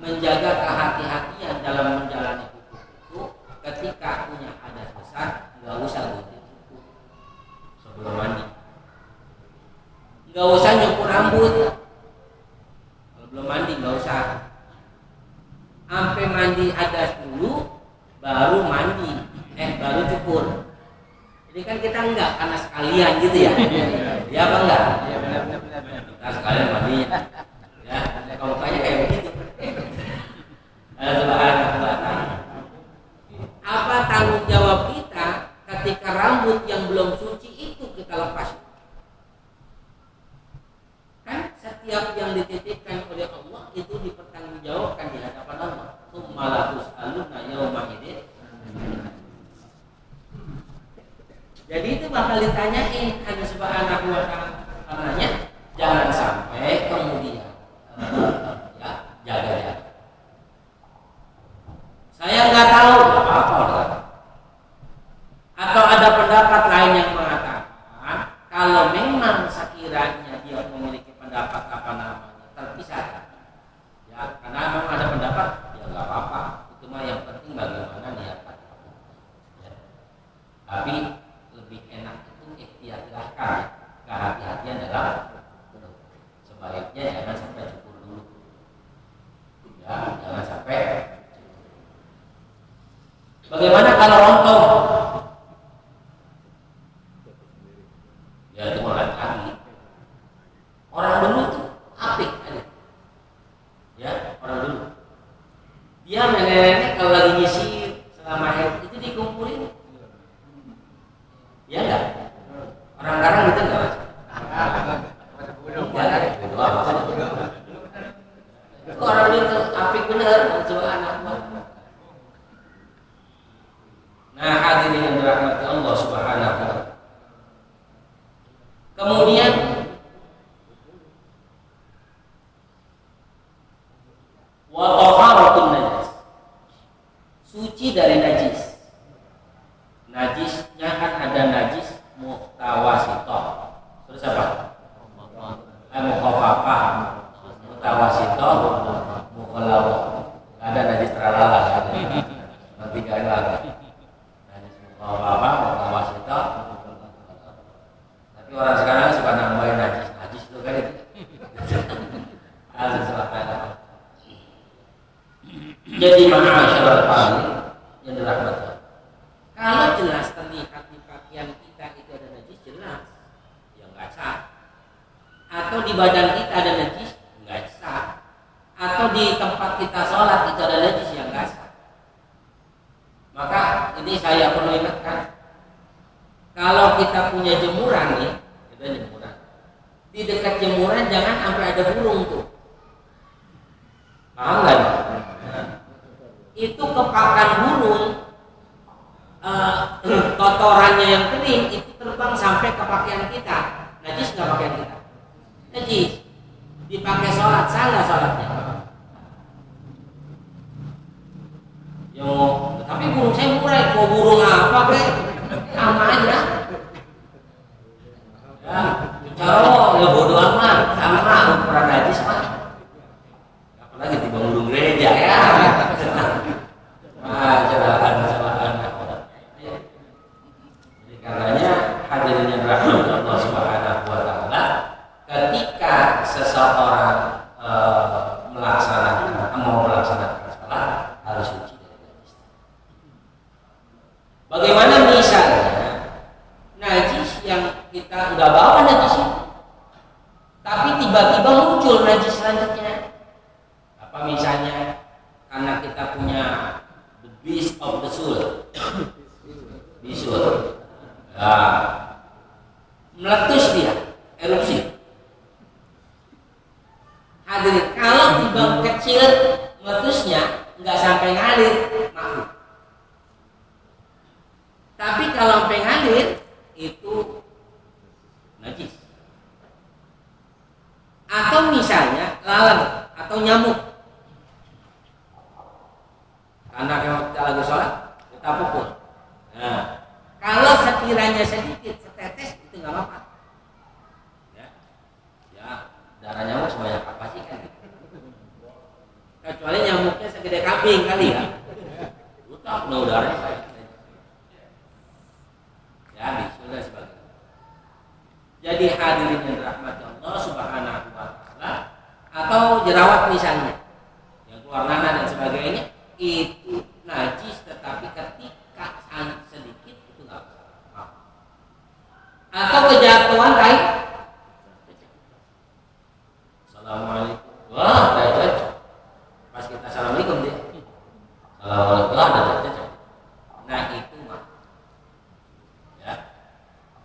menjaga kehati-hatian dalam menjalani hukum itu, ketika punya hadas besar nggak usah gunting kuku sebelum mandi, nggak usah nyukur rambut kalau belum mandi, nggak usah sampai mandi hadas dulu baru mandi, baru cukur. Jadi kan kita enggak karena sekalian gitu ya. Ya apa enggak? Iya benar. Kita sekalian mandinya. Ya, kalau kayaknya kayak begitu. Subhanahu wa ta'ala. Apa tanggung jawab kita ketika rambut yang belum suci itu kita lepas? Kan setiap yang dititipkan oleh Allah itu dipertanggungjawabkan di hadapan Allah. Tsumma la tus'aluna yauma idzin. Jadi itu bakal ditanyain hanya Subhanahu wa ta'ala. Karenanya jangan sampai kemudian ya jaga-jaga. Saya nggak tahu apa-apa. Atau ada pendapat lain yang mengatakan kalau memang sekiranya dia memiliki pendapat apa namanya terpisah, ya karena memang ada pendapat ya nggak apa-apa. Itu mah yang penting bagaimana niatan. Ya. Tapi lebih enak itu ikhtiarkan kehati-hatian dalam sebaiknya jangan sampai cukur dulu, ya jangan sampai cukur. Bagaimana kalau rontok? Ya itu mulai lagi. Orang dulu tuh apik aja, ya orang dulu dia nenek kalau lagi nyisir selama haid itu dikumpulin. Ya enggak? Orang sekarang gitu enggak mas? Itu orang itu apik bener, coba anak buah. Nah hadirin yang dirahmati Allah Subhanahu wa ta'ala. Kemudian wa taharatun najis, suci dari najis. Najisnya kan ada najis muhtawasitoh, terus apa? Mukhafafah, muhtawasitoh, mukhalawah. Ada najis teralala kan? Nanti gak lagi. Najis mukhafafah, muhtawasitoh. Tapi orang sekarang suka nambahin najis itu kan itu. Jadi ma'asyiral hadirin yang dirahmati. Kalau jelas terlihat di pakaian kita itu ada najis, jelas ya nggak sah. Atau di badan kita ada najis, nggak sah. Atau di tempat kita sholat itu ada najis, ya nggak sah. Maka ini saya perlu ingatkan, kalau kita punya jemuran nih, kita jemuran, di dekat jemuran jangan sampai ada burung tuh. Paham nggak? Itu kepakan burung. Kotorannya yang kering itu terbang sampai ke pakaian kita. Najis nggak pakaian kita? Najis. Dipakai sholat, salah sholatnya. Yo, tapi burung saya murah, mau burung apa kek? Sama aja. Ya, bicara ya bodoh amat, sama ukuran najis mah. Apalagi tiba burung gereja ya. Karenanya hadirin yang dirahmati Allah Subhanahu wa ta'ala, ketika seseorang mau melaksanakan salat harus suci dari najis. Bagaimana misalnya najis yang kita udah bawa najis itu, tapi tiba-tiba muncul najis selanjutnya. Apa misalnya karena kita punya the beast of the soul, bisul. Meletus dia, erupsi. Hadirin, kalau lubang kecil meletusnya nggak sampai ngalir, maaf. Tapi kalau sampai ngalir itu najis. Atau misalnya lalat atau nyamuk. Karena kalau kita lagi sholat, kita pukul. Nah, kalau sekiranya sedikit setetes itu nggak apa-apa. Ya, darah nyamuk sebanyak apa sih kan? kecuali nyamuknya segede kambing kali ya. Utak no udara. Ya, sudah sebagainya. Jadi hadirin yang dirahmati Allah Subhanahu wa taala, atau jerawat misalnya yang keluar nanah dan sebagainya itu najis, tetapi ketika sedikit itu enggak masalah. Atau kejatuhan kain. Assalamualaikum. Wah, ada cocok. Pas kita assalamualaikum dia. Assalamualaikum, ada cocok. Nah itu mah, ya,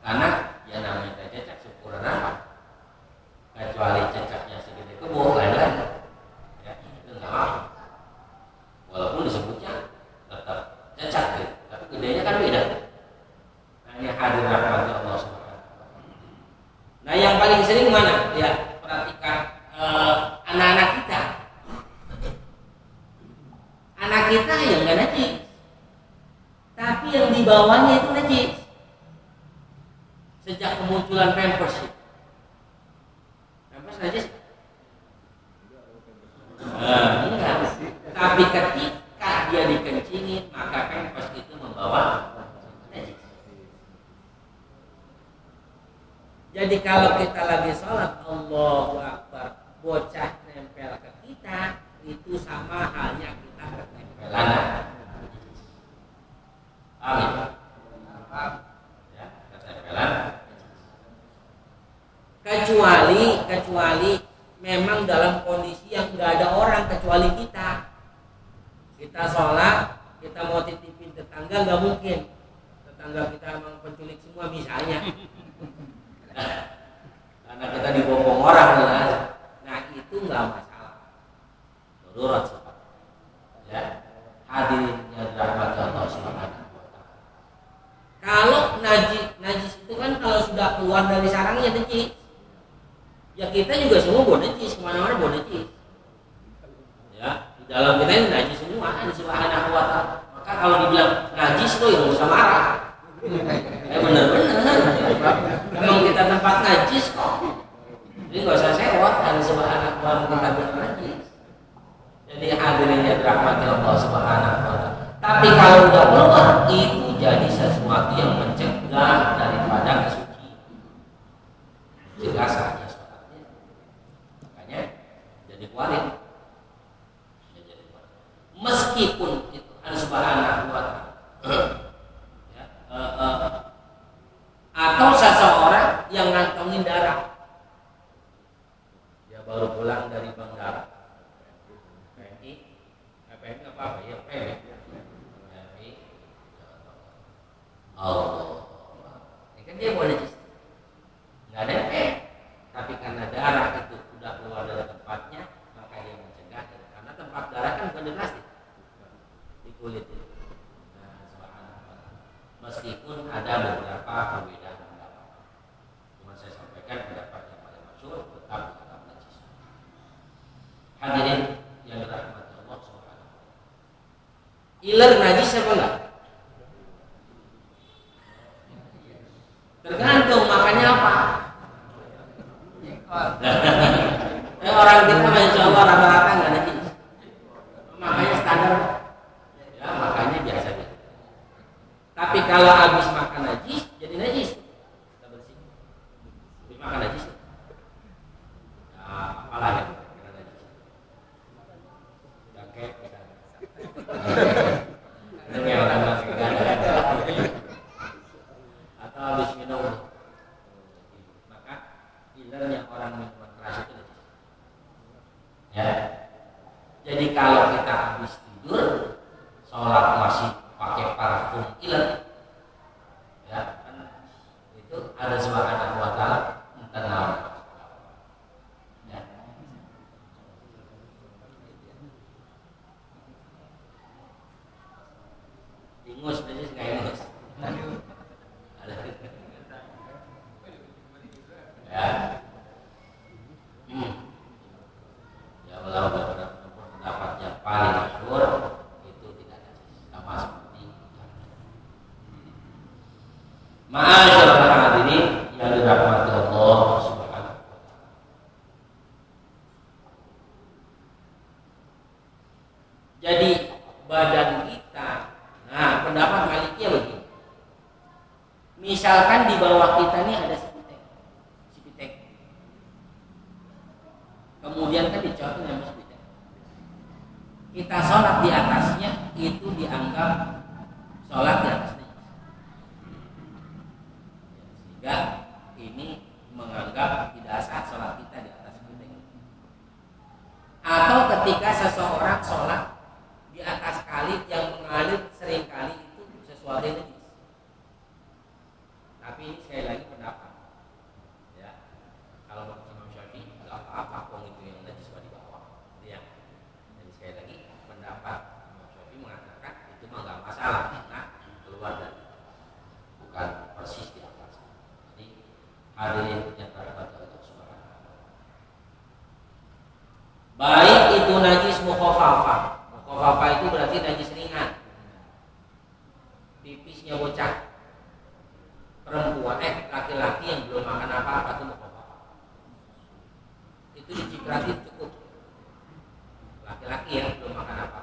karena ya namanya cecak syukuran apa? Kecuali cecaknya segede kebo, lain-lain. Ya, itu nggak apa. Walaupun disebutnya tetap cecak gitu, tapi gedenya kan beda. Nah ini hadir rahmat Allah Subhanahu. Nah yang paling sering mana? Ya perhatikan anak-anak kita. Anak kita yang nggak najis, tapi yang di bawahnya itu najis. Sejak kemunculan pampers, pampers najis. Enggak. Tapi ketika dia dikencingin, maka pampers itu membawa najis. Jadi kalau kita lagi sholat, Allahu Akbar, bocah nempel ke kita, itu sama halnya kita ketempelan. Amin. Ya, ketempelan. Kecuali memang dalam kondisi yang nggak ada orang kecuali kita. Kita sholat, kita mau titipin tetangga nggak mungkin. Tetangga kita memang penculik semua misalnya. Karena kita dibopong orang ya. Nah itu nggak masalah. Darurat sebab. Ya, hadirin yang dirahmati Allah Subhanahu wa taala. Kalau najis itu kan kalau sudah keluar dari sarangnya najis. Ya kita juga semua bawa najis, kemana-mana bawa najis. Ya, di dalam kita ini najis semua, Subhanahu wa taala. Maka kalau dibilang najis itu ya nggak usah marah. Bener-bener. Memang kita tempat najis kok. Jadi nggak usah sewot, dan Subhanahu wa taala kita benar najis. Jadi hadirin yang dirahmati Allah Subhanahu wa taala. Tapi kalau udah keluar itu jadi sesuatu yang mencegah daripada kesucian. Mencegah sahnya sholatnya. Makanya jadi kualit. Meskipun itu Allah Subhanahu wa taala. Atau seseorang yang ngantongin darah, dia baru pulang dari bank darah, PMI apa ya PMI, Allah, ini kan dia boleh nggak ada tapi karena darah itu udah keluar dari tempatnya, maka dia mencegah, karena tempat darah kan bukan di plastik, di kulit itu. Meskipun ada beberapa perbedaan pendapat, cuma saya sampaikan pendapat yang paling masyhur tetap najis. Hadirin yang dirahmati Allah Subhanahu. Iler najis apa enggak? Tergantung makannya apa. Orang kita insya Allah rata-rata nggak najis, makanya standar, ya makanya biasa. Tapi kalau habis makan najis, jadi najis. Kita bersih. Habis makan najis. Nah, apalah yang kira najis. Jangkek misalnya. Ini orang atau habis minum. Maka ilernya orang minuman keras itu najis. Ya. Jadi kalau kita habis tidur, sholat masih pakai parfum iler, ya kan itu ada Subhanahu wa taala tenang, ya. Ingus najis nggak ingus? Ya, ya kalau pendapat yang paling masyhur itu tidak najis, sama seperti ma'asyiral hadirin yang dirahmati Allah Subhanahu wa taala. Jadi badan kita, nah pendapat Malikiyah begini. Misalkan di bawah kita ini ada sipitek. Kemudian kan dicokin sama sipitek. Kita sholat di atasnya itu dianggap sholat di atasnya. Sehingga ini menganggap tidak sah sholat kita di atas sipitek. Atau ketika seseorang sholat di atas kali yang mengalir seringkali itu sesuatu yang najis. Tapi ini sekali lagi pendapat, ya. Kalau menurut Imam Syafi'i nggak apa-apa, kong itu yang najis di bawah, ya. Jadi sekali lagi pendapat Imam Syafi'i mengatakan itu mah nggak masalah, karena keluar dari bukan persis di atas. Jadi hadirin yang terhormat Allah Subhanahu. Baik itu najis mukhafafah. Mukhafafah itu berarti najis ringan. Pipisnya bocah. Perempuan, laki-laki yang belum makan apa-apa itu mukhafafah. Itu diciprati cukup. Laki-laki yang belum makan apa.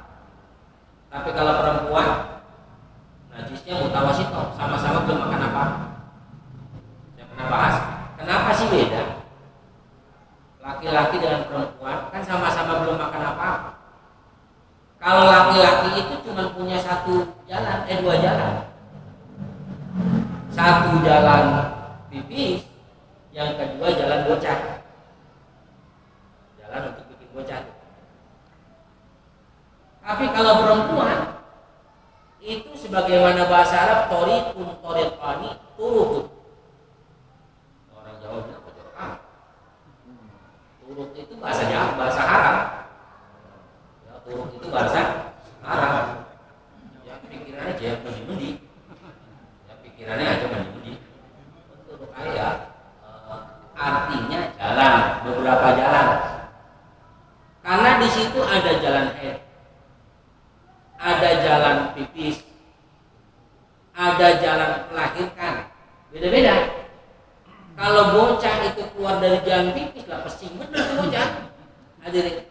Tapi kalau perempuan, najisnya mutawasito, sama-sama belum makan apa. Saya pernah bahas, kenapa sih beda? Laki-laki dengan perempuan kan sama-sama belum makan apa-apa. Kalau laki-laki itu cuma punya dua jalan. Satu jalan pipis, yang kedua jalan bocah. Jalan untuk bikin bocah. Tapi kalau perempuan itu sebagaimana bahasa Arab thoriqun thoriqani turukun. Orang Jawa bilang turuk itu bahasa Jawa, bahasa Arab. Ya, turuk itu bahasa Arab. Ya pikirannya aja mendi-mendi. Pikirannya aja mendi. Untuk kayak artinya jalan, beberapa jalan. Karena di situ ada jalan head, ada jalan pipis, ada jalan melahirkan. Beda-beda. Kalau bocah itu keluar dari jalan pipis lah pasti benar bocah. Hadirin.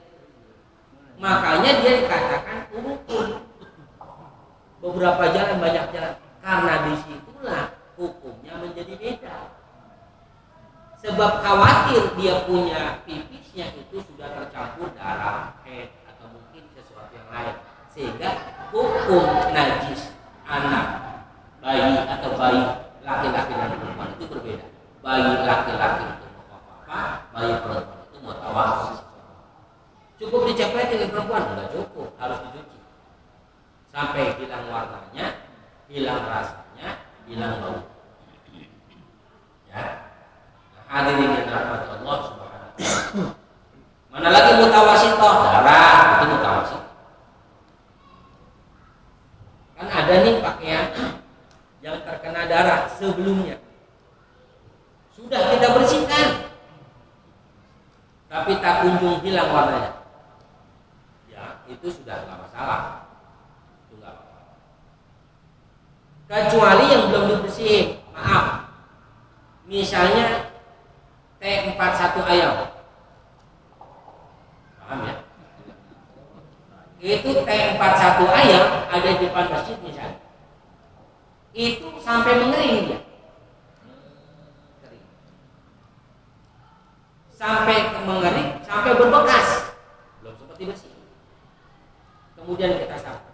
Makanya dia dikatakan urukun. Beberapa jalan, banyak jalan. Karena disitulah hukumnya menjadi beda. Sebab khawatir dia punya pipisnya itu sudah tercampur darah, head atau mungkin sesuatu yang lain, sehingga hukum najis anak bayi atau bayi laki-laki dan perempuan itu berbeda. Bayi laki-laki itu mukhafafah, bayi perempuan itu mutawassit. Cukup dicepretin perempuan? Enggak cukup, harus dicuci sampai hilang warnanya, hilang rasanya, hilang bau. Ya. Hadirin yang dirahmati Allah Subhanahu wa taala. Mana lagi mutawassithah? Darah itu mutawassithah. Kan ada nih pakaian yang terkena darah sebelumnya. Sudah kita bersihkan. Tapi tak kunjung hilang warnanya. Ya, itu sudah enggak masalah. Kecuali yang belum dibersihin, maaf. Misalnya T41 ayam. Paham ya? Itu T41 ayam ada di depan masjid misalnya. Itu sampai mengering dia. Sampai mengering, sampai berbekas. Belum sempat dibersih. Kemudian kita sapu.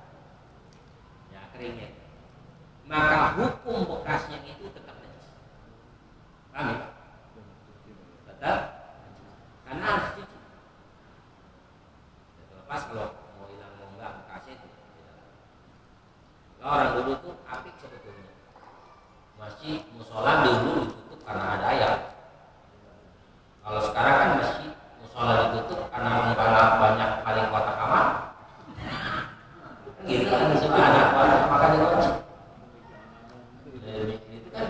Ya, keringnya. Maka hukum bekasnya itu tetap najis. Paham ya? Tetap karena harus dicuci. Terlepas kalau mau hilang mau enggak bekasnya itu. Kalau orang dulu tuh apik sebetulnya. Masjid musola dulu ditutup karena ada ayam. Kalau sekarang kan masjid musola ditutup karena mengkala banyak paling kotak kamar. Gitu kan disebut anak kotak makan di masjid. Itu kan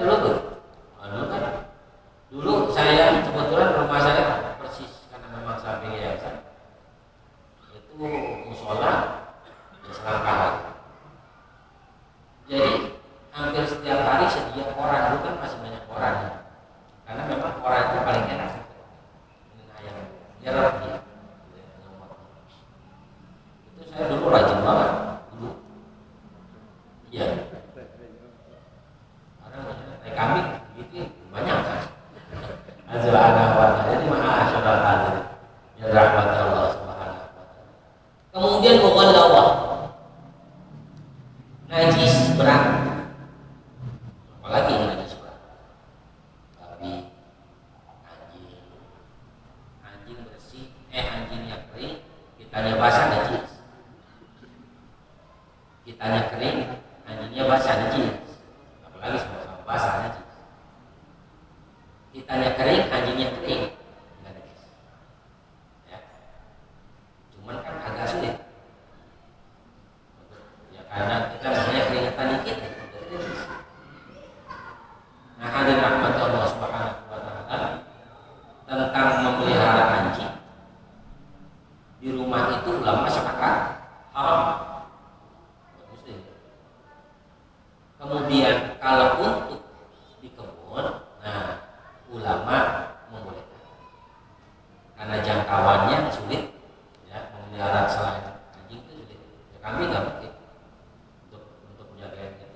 dulu saya kebetulan rumah saya persis karena memang samping yayasan itu musola dan selangkah lagi. Jadi hampir setiap hari sedia koran, dulu kan masih banyak koran ya. Karena memang koran itu paling enak dengan ayam nyerap dia. Itu saya dulu rajin Kemudian mughallawah, najis berat. Apalagi yang najis berat? Babi, anjing bersih, anjingnya kering, kitanya basah najis. Kitanya kering, anjingnya basah najis. Apalagi sama-sama basah najis. Kitanya kering, anjingnya kering, nggak najis. Ya. Cuman kan agak sulit. Ya karena kita misalnya keringetan dikit, nah hadirin rahmat Allah Subhanahu wa taala, tentang memelihara anjing di rumah itu ulama sepakat haram. Kemudian kalau untuk di kebun, nah ulama membolehkan karena jangkauannya sulit, ya memelihara selain anjing itu sulit. Ya, kami nggak mungkin untuk menjaga itu.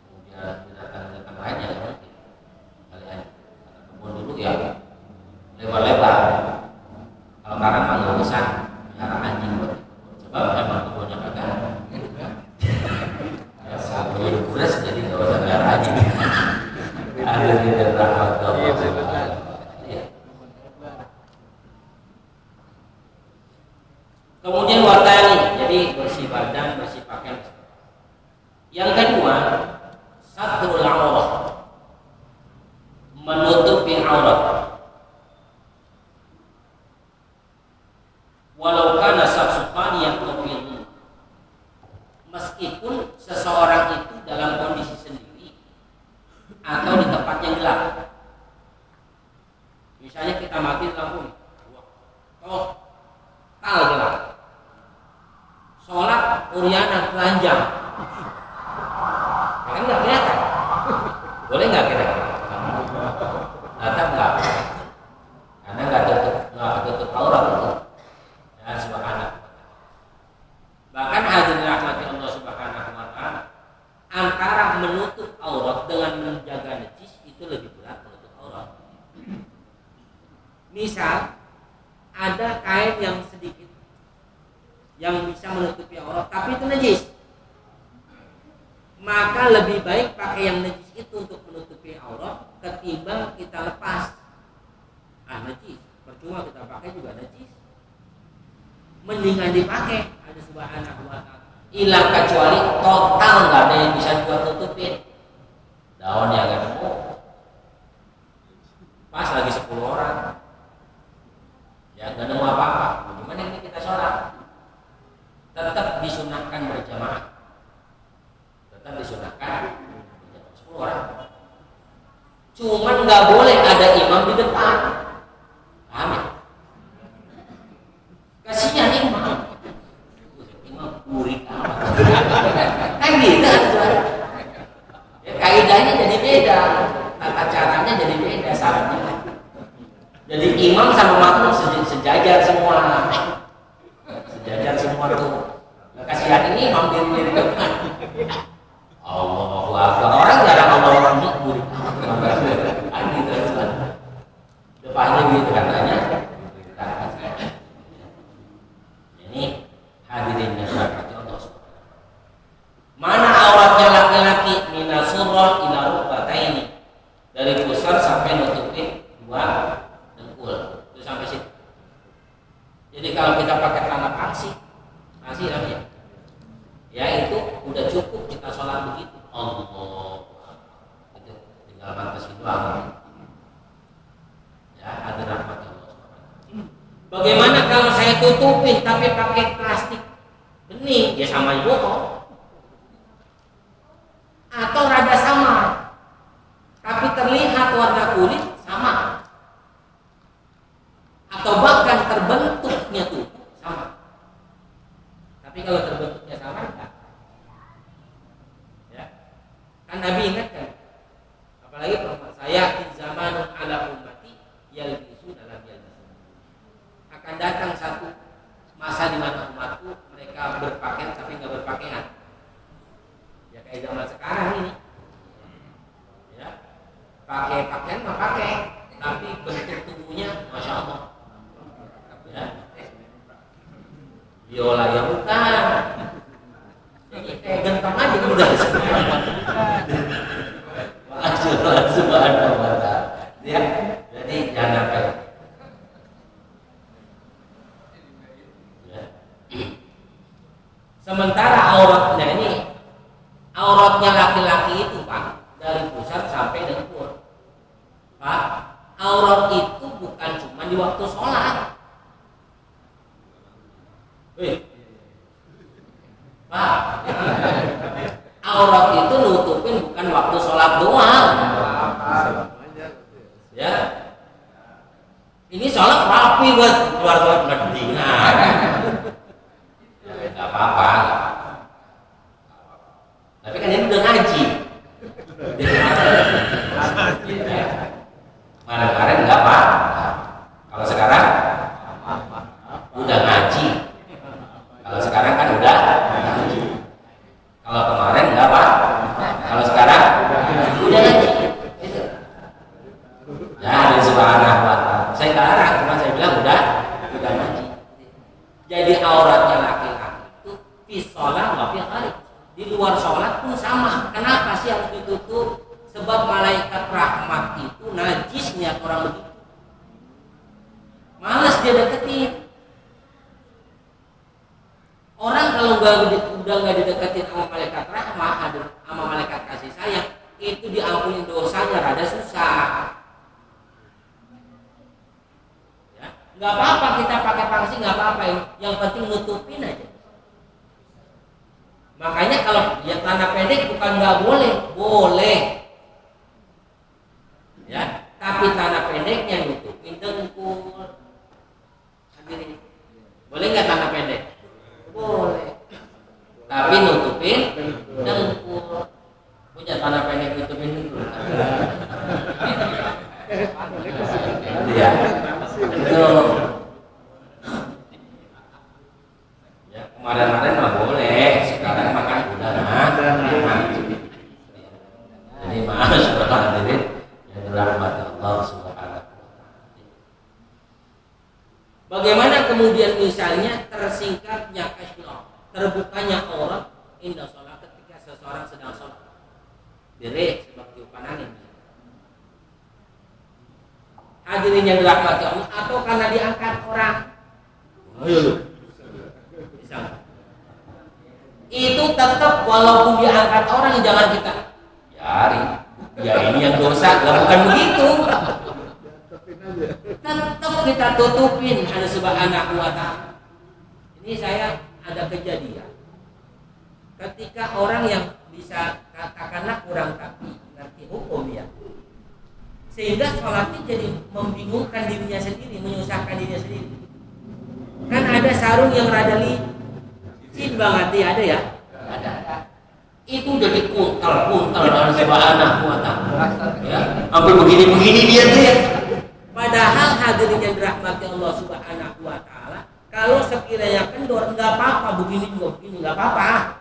Kemudian binatang-binatang lainnya nggak mungkin. Kalian kebun dulu ya lebar-lebar. Kalau sekarang mah nggak usah melihara anjing buat sebab emang kebunnya kagak. Ya beras jadi nggak usah melihara anjing. Ada di rahmat Allah. Kemudian watani, jadi bersih badan, bersih pakaian. Yang kedua, satrul aurat, menutupi aurat. Walau kana safsufan yang kafir, meskipun seseorang itu dalam kondisi sendiri atau di tempat yang gelap. Misalnya kita mati lampu, total gelap. Sholat uriana telanjang, kan nggak kelihatan. Boleh nggak kira-kira? Tetap nggak, karena nggak tutup aurat itu. Ya subhanahu. Bahkan hadirin rahmati Allah Subhanahu wa taala, antara menutup aurat dengan menjaga najis itu lebih berat menutup aurat. Misal ada kain yang sedikit yang bisa menutupi aurat tapi itu najis, maka lebih baik pakai yang najis itu untuk menutupi aurat ketimbang kita lepas. Najis, percuma kita pakai juga najis, mendingan dipakai. Ada subhanahu wa ta'ala, hilang kecuali total nggak ada yang bisa buat tutupin, daunnya nggak nemu, pas lagi 10 orang ya nggak nemu apa-apa, gimana ini kita sholat? Tetap disunahkan berjamaah, tetap disunahkan berjamaah 10 orang. Cuman nggak boleh ada imam di depan, paham ya? Kasihan imam burik amat. Kan gitu ya, kaidahnya jadi beda, tata caranya jadi beda, sarannya. Jadi imam sama makmum sejajar semua. Sejajar semua tuh. Kasihan ini imam diri depan. Allahu Akbar. Orang jarang ngomong burik. Gitu kan. Depannya gitu katanya. Ini hadirin yang dirahmati Allah Subhanahu. Mana auratnya laki-laki minal surah ila rukbataini, dari pusar sampai nutupin 2 dengkul, itu sampai situ. Jadi kalau kita pakai celana pangsi namanya, ya itu udah cukup kita sholat begitu. Allah, itu tinggal batas doang. Ya, ada rahmat Allah Subhanahu. Bagaimana kalau saya tutupin tapi pakai plastik bening? Ya sama bohong. Atau rada sama, tapi terlihat warna kulit sama, atau bahkan terbentuknya tuh sama. Tapi kalau terbentuknya sama enggak? Ya, kan Nabi ingatkan, apalagi perempuan saya zamanun ala ummati yalbisu dalam yalbisu. Akan datang satu masa di mana umatku mereka berpakaian tapi nggak berpakaian. Ya kayak zaman sekarang ini, ya pakai pakaian mah pakai, tapi bentuk tubuhnya masya Allah, ya Biola ya bukan. Jadi kayak gentong aja udah. Allah Subhanahu wa ta'ala. Ya. Jadi jangan sampai. Ya. Sementara auratnya laki-laki itu Pak, dari pusat sampai dengkul. Pak, aurat itu bukan cuma di waktu sholat. Pak, aurat itu nutupin bukan waktu sholat doang. Ya, ini sholat rapi buat keluar sholat mendingan. Ya, nggak apa-apa. Tapi kan ini udah ngaji. Kemarin nggak apa. Kalau sekarang udah ngaji. Kalau sekarang kan udah ngaji. Kalau kemarin nggak apa. Kalau sekarang udah ngaji. Ya, dari Subhanahu wa ta'ala. Saya nggak larang, cuma saya bilang udah ngaji. Jadi auratnya laki-laki itu fi sholat wa fi kharij. Di luar sholat pun sama. Kenapa sih harus ditutup? Sebab malaikat rahmat itu najisnya orang begitu. Males dia deketin. Orang kalau udah nggak dideketin sama malaikat rahmat, sama malaikat kasih sayang, itu diampuni dosanya rada susah. Ya, nggak apa-apa kita pakai pangsi, nggak apa-apa. Yang penting nutupin aja. Makanya kalau dia celana pendek bukan nggak boleh, boleh. Ya, tapi celana pendeknya nutupin dengkul. Hadirin, boleh nggak celana pendek? Boleh. Tapi nutupin dengkul. Punya celana pendek nutupin dengkul. Iya. Itu. Ya, kemarin-kemarin mah boleh. Sekarang makan udah jadi maaf saudara hadirin yang dirahmati Allah Subhanahu wa ta'ala. Bagaimana kemudian misalnya tersingkatnya kashful, terbukanya aurat indah sholat ketika seseorang sedang sholat. Diri sebab tiupan angin. Hadirin yang dirahmati Allah, atau karena diangkat orang. Ayo lu. Itu tetap walaupun diangkat orang jangan kita yari. Ya ini yang dosa, lah bukan begitu. Tetap kita tutupin Allah Subhanahu wa ta'ala. Ini saya ada kejadian. Ketika orang yang bisa katakanlah kurang tapi ngerti hukum ya. Sehingga sholatnya jadi membingungkan dirinya sendiri, menyusahkan dirinya sendiri. Kan ada sarung yang rada licin banget ada ya? Ada. Itu udah dikuntal Allah Subhanahu wa ta'ala. Ya, sampai begini-begini dia tuh ya. Padahal hadirin yang dirahmati Allah Subhanahu wa ta'ala, kalau sekiranya kendor enggak apa-apa, begini juga begini enggak apa-apa.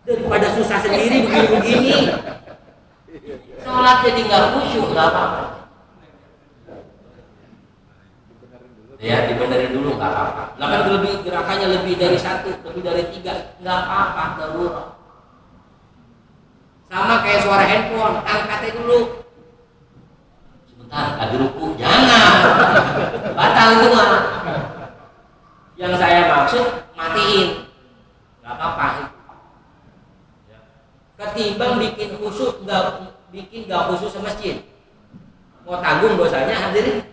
Daripada susah sendiri begini-begini. Sholat jadi enggak khusyuk enggak apa-apa. Ya, dibenerin dulu nggak apa-apa. Lah kan lebih gerakannya lebih dari 1, lebih dari 3, nggak apa-apa, darurat. Sama kayak suara handphone, angkatnya dulu. Sebentar, lagi ruku, jangan. Batal itu mah. Yang saya maksud matiin, nggak apa-apa. Ketimbang bikin khusyuk, nggak khusyuk semasjid. Mau tanggung dosanya hadirin.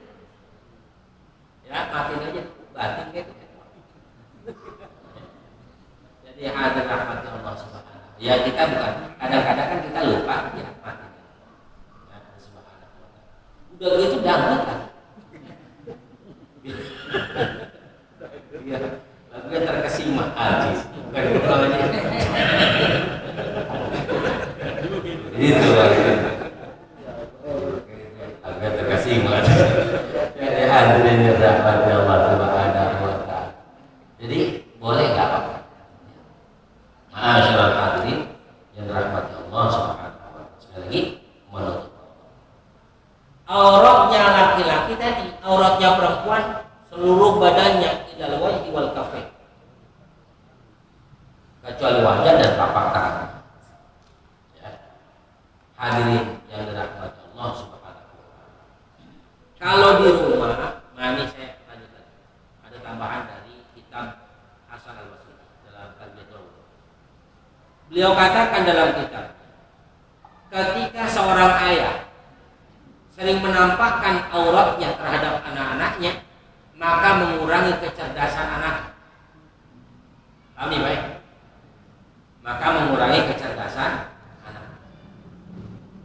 Ya, matiin aja batin gitu. Jadi hadir rahmat Allah Subhanahu. Ya kita bukan, kadang-kadang kan kita lupa ya matiin. Ya Subhanahu. Udah gitu dangdut kan. Iya, lagunya terkesima habis. Bukan itu aja. Itu lagi. Agak terkesima. Hadirin yang dirahmati Allah Subhanahu wa ta'ala. Jadi boleh nggak apa-apa. Masyaallah hadirin yang dirahmati Allah Subhanahu wa ta'ala. Sekali lagi menutup. Auratnya laki-laki tadi, auratnya perempuan seluruh badannya ilal wajhi wal kecuali wajah dan telapak tangan. Ya. Hadirin yang dirahmati Allah Subhanahu wa taala. Kalau di rumah, nah ini saya lanjutkan. Ada tambahan dari kitab Hasan al-Basri dalam Tarbiyatul. Beliau katakan dalam kitab, ketika seorang ayah sering menampakkan auratnya terhadap anak-anaknya, maka mengurangi kecerdasan anak. Paham nih baik? Maka mengurangi kecerdasan anak.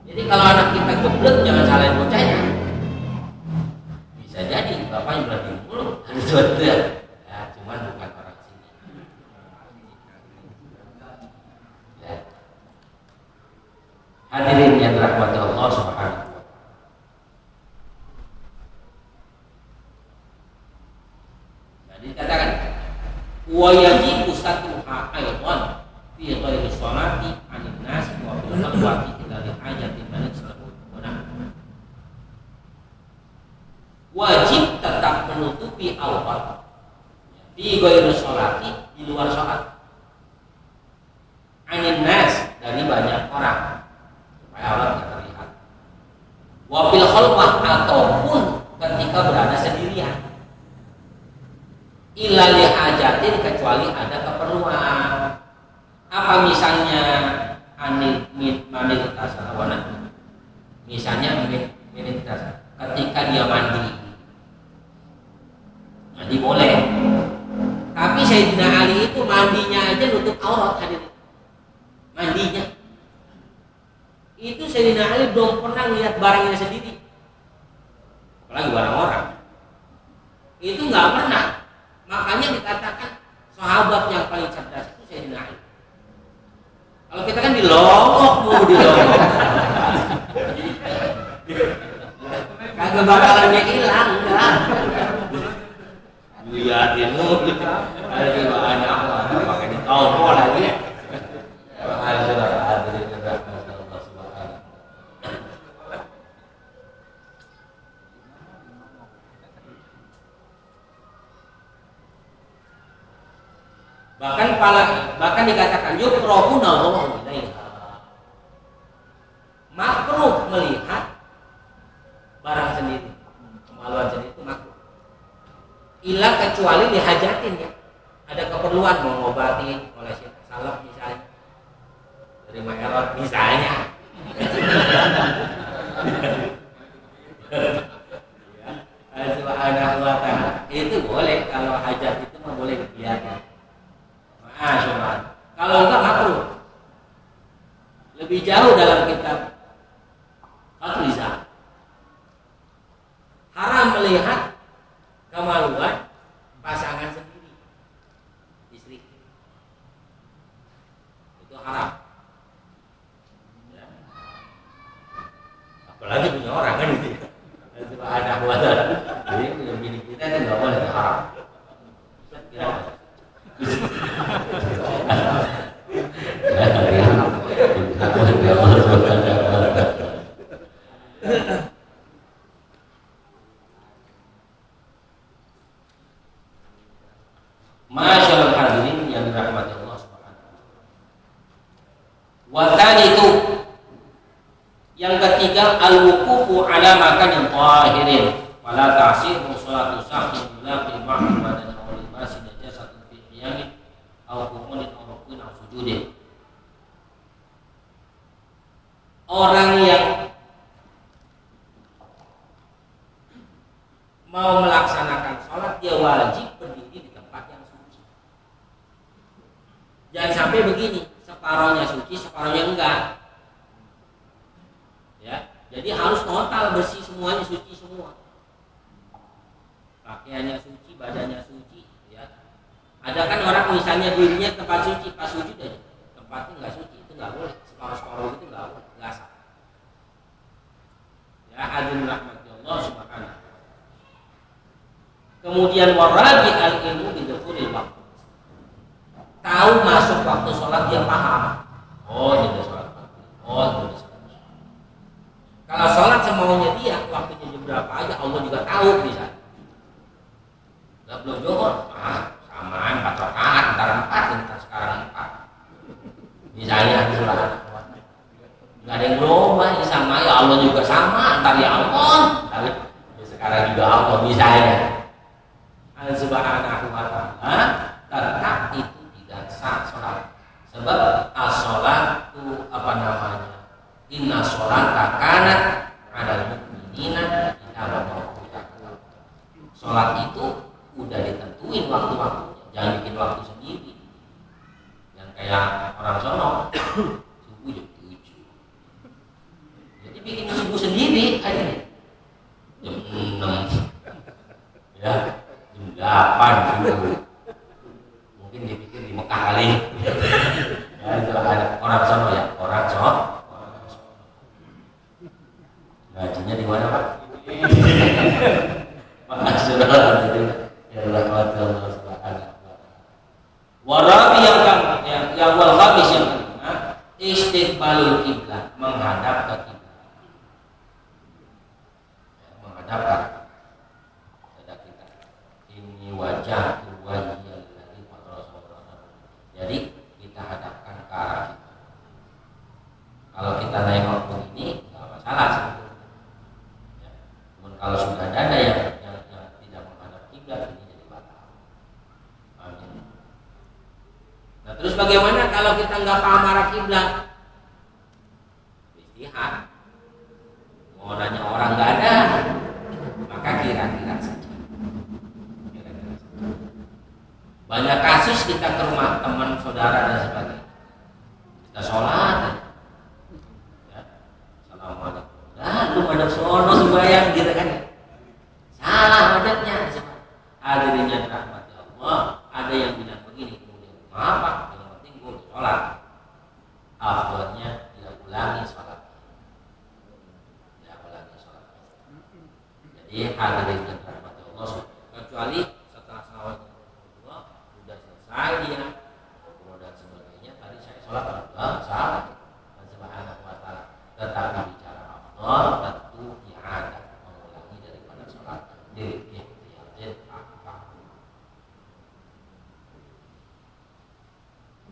Jadi kalau anak kita geblek, jangan salahin bocahnya. Bisa jadi bapaknya berarti mulu harus betul. Ya, cuman bukan orang sini. Ya. Hadirin yang dirahmati Allah Subhanahu wa taala. Jadi katakan wa yajibu satuha aidan fi ghairi sholati 'anil nas wa fil khalwati ila li hajatin man yastabun. Wajib tetap menutupi aurat fi ghairi sholati, di luar salat, 'anil nas, dari banyak orang, supaya aurat tidak terlihat. Wa fil khalwah, ataupun ketika berada sendirian, illa li hajatin, kecuali ada keperluan. Apa misalnya? Anil manil tasawana, misalnya minit tasawuf, ketika dia mandi boleh, tapi Sayyidina Ali itu mandinya aja nutup aurat. Hadir, mandinya itu Sayyidina Ali belum pernah lihat barangnya sendiri, apalagi barang orang, itu nggak pernah. Makanya dikatakan sahabat yang paling cerdas itu Sayyidina Ali. Kalau kita kan dilongok kagak bakalannya hilang, enggak. Lihatin lu, ada juga anak pakai ditongol lagi. Bahkan dikatakan yukrahu nazaru ilaiha, makruh melihat barang sendiri, kemaluan sendiri itu makruh. Ila, kecuali dihajatin, ya, ada keperluan mau ngobatin oleh salep misalnya, terima erot misalnya. Subhanahu wa ta'ala, itu boleh. Kalau hajat itu mah boleh dilihat, ya. Kalau enggak makruh. Lebih jauh dalam kitab Al-Lisan, haram melihat kemaluan pasangan sendiri, istri. Itu haram. Ya. Apalagi punya orang kan itu. Itu ada buatan. Jadi punya bini kita itu enggak boleh, haram. Ya. Masyaallah hadirin yang dirahmati Allah Subhanahu wa taala. Wa itu yang ketiga, al-wuqufu ala makanin tahirin wala ta'siru sholatu sahih illa fil ma'am badan aw libasi najasatun fi qiyamin aw qumun aw rukun aw sujudin. Orang yang mau melaksanakan sholat, dia wajib berdiri di tempat yang suci. Jangan sampai begini, separohnya suci, separohnya enggak. Ya, jadi harus total bersih, semuanya suci semua. Pakaiannya suci, badannya suci. Ya. Ada kan orang misalnya dirinya tempat suci, pas sujud aja tempatnya enggak suci, itu enggak boleh. Separuh-separuh itu enggak boleh, enggak sah. Ya, hadirin rahmati Allah Subhanahu. Kemudian waraji al-ilmu bidukhulil waktu. Tahu masuk waktu sholat, dia paham. Oh, ini sholat. Oh, ini sholat. Kalau sholat semaunya dia, waktunya jam berapa aja Allah juga tahu bisa. Gak belum zuhur, samaan 4 rakaat, antara 4 dan sekarang 4. Sebab as-sholatu inna sholata kanat 'alal mu'minina kitaban mawquta. Sholat itu udah ditentuin waktu-waktunya, jangan bikin waktu sendiri. Yang kayak orang sono subuh jam 7. Jadi bikin subuh sendiri aja nih. Jam 6. Ya, jam 8 subuh. Mungkin dipikir di Mekah kali. Ya, itu ada orang sono ya, orang sono. Gajinya di mana, Pak? Makasih ya rahmat Allah subhanahu wa ta'ala. Warabi yang wal khamis yang kelima, istiqbalul kiblat, menghadap ke kiblat. Menghadap ke kita. Ini wajah dari Rasulullah. Jadi kita hadapkan ke arah kita. Kalau kita nengok begini, nggak masalah sebetulnya. Ya. Namun kalau sudah ada yang tidak menghadap kiblat, ini jadi batal. Amin. Nah, terus bagaimana kalau kita nggak paham arah kiblat? Istihad. Mau nanya orang nggak ada, maka kira-kira saja. Banyak kasus kita ke rumah teman, saudara dan sebagainya. Kita sholat, ya. Assalamualaikum. Lu pada sono sembahyang gitu kan? Salah madhabnya. Hadirin yang dirahmati Allah, ada yang bilang begini, kemudian apa? Yang penting gue sholat. Afdalnya tidak ulangi sholat. Jadi hadirin yang dirahmati Allah, kecuali setelah salawat sudah selesai dia dan sebagainya, tadi saya sholat salah dan subhanahu wa ta'ala. Tetapi bicara afdal tentu ada mengulangi daripada sholat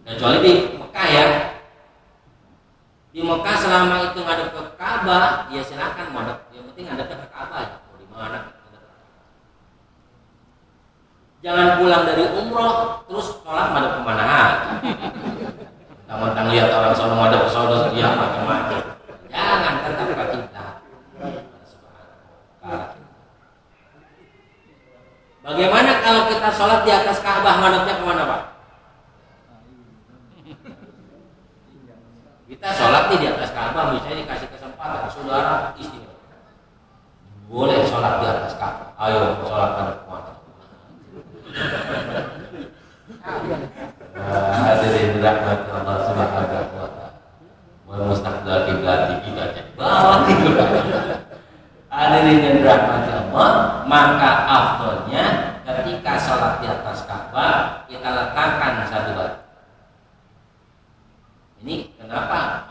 kecuali di Mekah ya. Di Mekah selama itu ngadep ke Ka'bah, ya silakan ngadep. Yang penting ngadep ke Ka'bah ya. Mau di mana? Jangan pulang dari umroh terus sholat ngadep kemana aja. Mentang-mentang lihat orang sono ngadep ke sono dia macam-macam. Jangan, tetap ke kiblat. Bagaimana kalau kita sholat di atas Ka'bah, ngadepnya kemana, Pak? Kita sholat di atas Ka'bah, misalnya dikasih kesempatan saudara istimewa, boleh sholat di atas Ka'bah. Ayo sholat pada kemana? Hadirin dirahmati Allah subhanahu wa ta'ala. Mustaqbal kiblat kita bawa kiblat. Hadirin yang dirahmati Allah, maka afdalnya ketika sholat di atas Ka'bah kita letakkan satu batu. Ini kenapa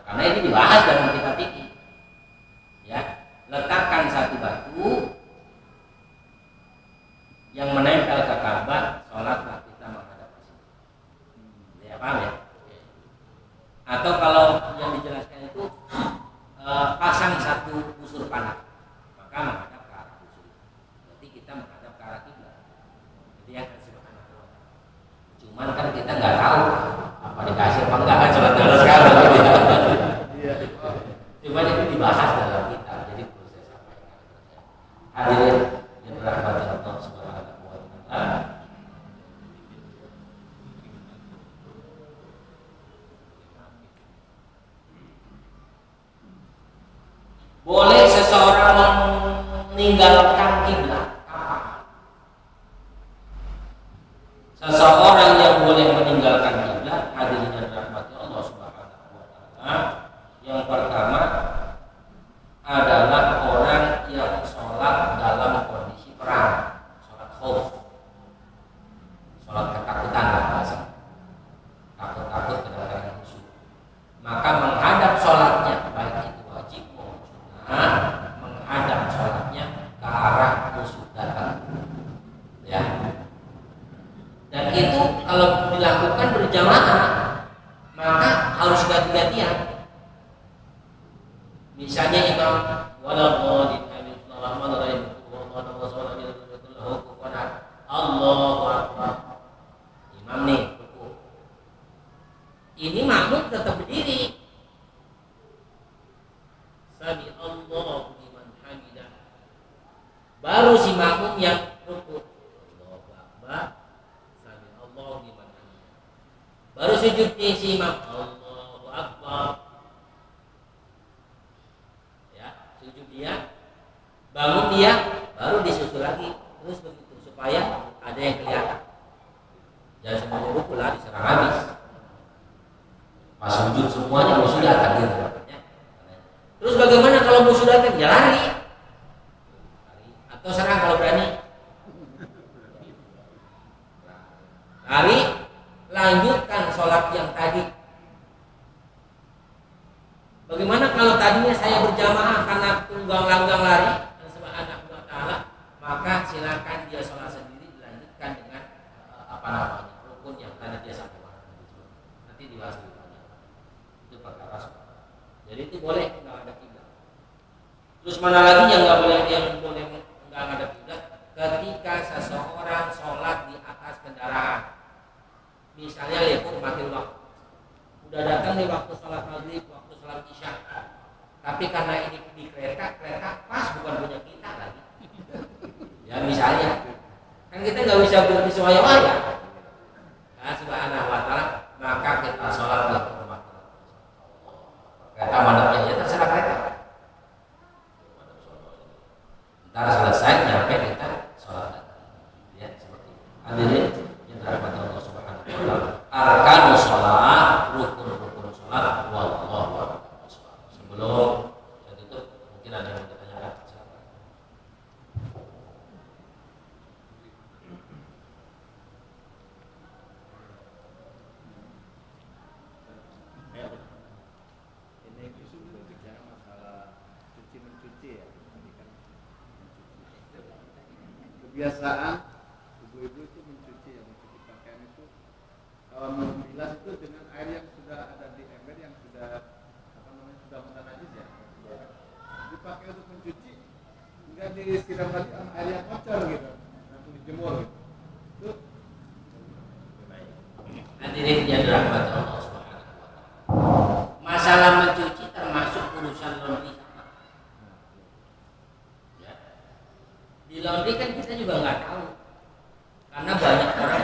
karena ini dibahas dalam kitab fikih. Ya, letakkan satu batu yang menempel ke Ka'bah, sholatlah kita menghadap ke situ. Ya, paham ya? Atau kalau yang dijelaskan itu pasang satu busur panah, maka menghadap ke arah busur. Berarti kita menghadap ke arah kiblat. Jadi ya kan subhanallah. Cuman kan kita nggak tahu apa dikasih apa enggak kan sholat di atas Ka'bah. Cuman itu dibahas dalam kitab. Jadi perlu saya sampaikan. Hadirin yang dirahmati Allah subhanahu wa ta'ala. Boleh seseorang meninggalkan kiblat kapan? Seseorang yang boleh meninggalkan kiblat, hadirin yang dirahmati Allah subhanahu wa ta'ala, yang pertama adalah orang yang sholat dalam kondisi perang, sholat khauf, sholat ketakutan lah bahasa, takut kedatangan musuh, maka menghadap sholatnya baik itu wajib maupun sunnah, menghadap sholatnya ke arah musuh datang, ya. Dan itu kalau dilakukan berjamaah maka harus ganti-gantian. Misalnya imam Allahu Akbar, imam nih ruku, Ini makmum tetap berdiri. Sami Allahu liman hamidah. Baru si makmum yang rukuk. Allahu Akbar. Sami Allahu liman hamidah. Baru sujud si imam. Allahu Akbar. Ya, sujud dia. Bangun dia, baru disusul lagi. Terus begitu supaya ada yang kelihatan. Jangan semuanya rukuk lah diserang habis. Pas sujud semuanya musuh datang gitu. Terus bagaimana kalau musuh datang? Ya lari. Atau serang kalau berani. Lari, lanjutkan sholat yang tadi. Bagaimana kalau tadinya saya berjamaah karena tunggang langgang lari dan subhanahu wa ta'ala, maka silakan dia sholat sendiri dilanjutkan dengan rukun yang tadi dia sampaikan. Nanti dibahas dulu. Itu perkara sholat. Jadi itu boleh nggak ada kiblat. Terus mana lagi yang nggak boleh, yang boleh nggak ada kiblat? Ketika seseorang sholat di atas kendaraan, misalnya lihat mati waktu, udah datang nih waktu sholat maghrib, waktu sholat isya, tapi karena ini di kereta pas bukan punya kita lagi. Ya misalnya, kan kita nggak bisa berhenti sewaya-waya. Nah, subhanahu wa ta'ala, maka kita sholat di rumah. Kereta mandatnya ya terserah kereta. Ntar selesai nyampe kita sholat lagi. Ya seperti itu. Hadirin yang dirahmati Allah Subhanahu wa ta'ala. Arkanus sholat, rukun sholat, wallahu a'lam. Sebelum saya tutup, mungkin ada yang mau ditanyakan. Kebiasaan ibu-ibu itu mencuci pakaian itu, kalau membilas itu dengan air yang sudah ada di ember yang sudah sudah mudah najis ya, dipakai untuk mencuci, enggak disiram lagi sama air yang kotor gitu, langsung dijemur gitu. Itu hadirin yang dirahmati Allah Subhanahu wa ta'ala. Masalah mencuci termasuk urusan laundry. Di laundry kan kita juga nggak tahu, karena banyak orang